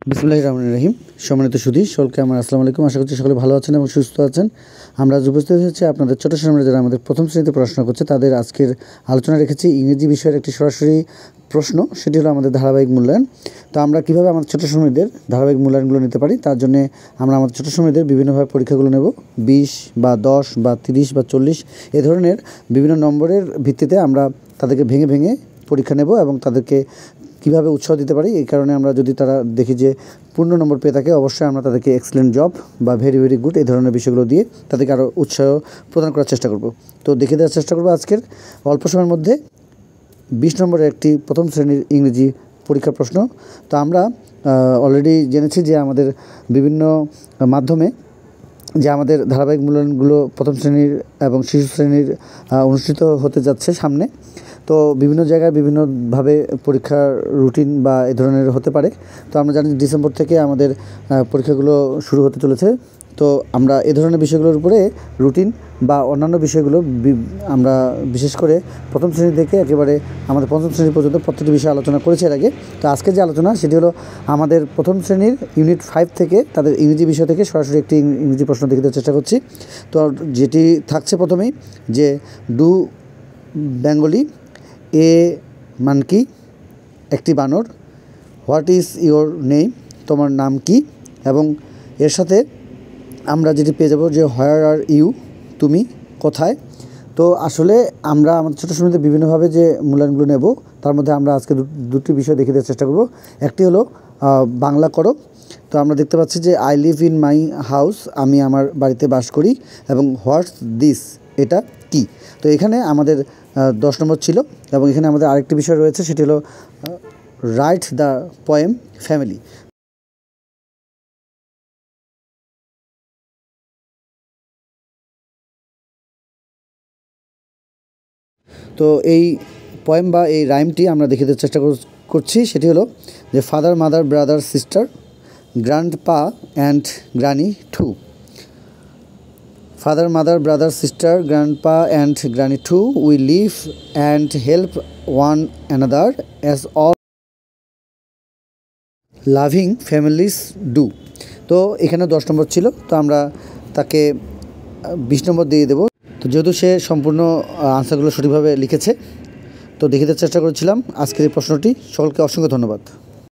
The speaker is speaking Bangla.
বিসমিল্লাহির রহমানির রহিম। সম্মানিত সুধী সকলকে আমার আসসালামু আলাইকুম। আশা করছি সকলে ভালো আছেন এবং সুস্থ আছেন। আমরা আজ উপস্থিত হয়েছি আপনাদের ছোট সামনে যারা আমাদের প্রথম শ্রেণীতে পড়াশোনা করছে তাদের আজকের আলোচনা রেখেছি ইংরেজি বিষয়ের একটি সরাসরি প্রশ্ন, সেটি হলো আমাদের ধারাবাহিক মূল্যায়ন। তো আমরা কীভাবে আমাদের ছোটো সময়দের ধারাবাহিক মূল্যায়নগুলো নিতে পারি তার জন্য আমরা আমাদের ছোটো সময়দের বিভিন্নভাবে পরীক্ষাগুলো নেব। 20 বা 10 বা 30 বা 40 এ ধরনের বিভিন্ন নম্বরের ভিত্তিতে আমরা তাদেরকে ভেঙে ভেঙে পরীক্ষা নেব এবং তাদেরকে কীভাবে উৎসাহ দিতে পারি। এই কারণে আমরা যদি তারা দেখি যে পূর্ণ নম্বর পেয়ে থাকে, অবশ্যই আমরা তাদেরকে এক্সেলেন্ট জব বা ভেরি ভেরি গুড এই ধরনের বিষয়গুলো দিয়ে তাদেরকে আরও উৎসাহ প্রদান করার চেষ্টা করব। তো দেখে দেওয়ার চেষ্টা করব আজকের অল্প সময়ের মধ্যে 20 নম্বরের একটি প্রথম শ্রেণীর ইংরেজি পরীক্ষার প্রশ্ন। তো আমরা অলরেডি জেনেছি যে আমাদের বিভিন্ন মাধ্যমে যে আমাদের ধারাবাহিক মূল্যায়নগুলো প্রথম শ্রেণীর এবং শিশু শ্রেণীর অনুষ্ঠিত হতে যাচ্ছে সামনে। তো বিভিন্ন জায়গায় বিভিন্নভাবে পরীক্ষার রুটিন বা এ ধরনের হতে পারে। তো আমরা জানি ডিসেম্বর থেকে আমাদের পরীক্ষাগুলো শুরু হতে চলেছে। তো আমরা এ ধরনের বিষয়গুলোর উপরে রুটিন বা অন্যান্য বিষয়গুলো আমরা বিশেষ করে প্রথম শ্রেণী থেকে একেবারে আমাদের পঞ্চম শ্রেণী পর্যন্ত প্রত্যেকটি বিষয়ে আলোচনা করেছি এর আগে। তো আজকে যে আলোচনা সেটি হলো আমাদের প্রথম শ্রেণীর ইউনিট 5 থেকে তাদের ইংরেজি বিষয় থেকে সরাসরি একটি ইংরেজি প্রশ্ন দেখে দেওয়ার চেষ্টা করছি। তো যেটি থাকছে প্রথমেই যে ডু বেঙ্গলি এ মানকি, একটি বানর, হোয়াট ইজ ইয়োর নেম, তোমার নাম কি, এবং এর সাথে আমরা যেটি পেয়ে যাব যে হোয়ার আর ইউ, তুমি কোথায়। তো আসলে আমরা আমাদের ছোটো সময়তে বিভিন্নভাবে যে মূল্যায়নগুলো নেব তার মধ্যে আমরা আজকে দুটি বিষয় দেখে দেওয়ার চেষ্টা করব। একটি হলো বাংলা করো। তো আমরা দেখতে পাচ্ছি যে I live in my house, আমি আমার বাড়িতে বাস করি, এবং হোয়াটস দিস, এটা কি। তো এখানে আমাদের 10 নম্বর ছিল এবং এখানে আমাদের আরেকটি বিষয় রয়েছে সেটি হলো রাইট দ্য পোয়েম ফ্যামিলি। তো এই পোয়েম বা এই রাইমটি আমরা দেখে দেওয়ার চেষ্টা করছি। সেটি হলো যে father mother brother sister grandpa and granny too. Father, mother, brother, sister, grandpa and granny too. We live and help one another as all loving families do. তো এখানে 10 নম্বর ছিল, তো আমরা তাকে 20 নম্বর দিয়ে দেব। তো যেহেতু সে সম্পূর্ণ আনসারগুলো সঠিকভাবে লিখেছে, তো দেখে দেওয়ার চেষ্টা করেছিলাম আজকের এই প্রশ্নটি। সকলকে অসংখ্য ধন্যবাদ।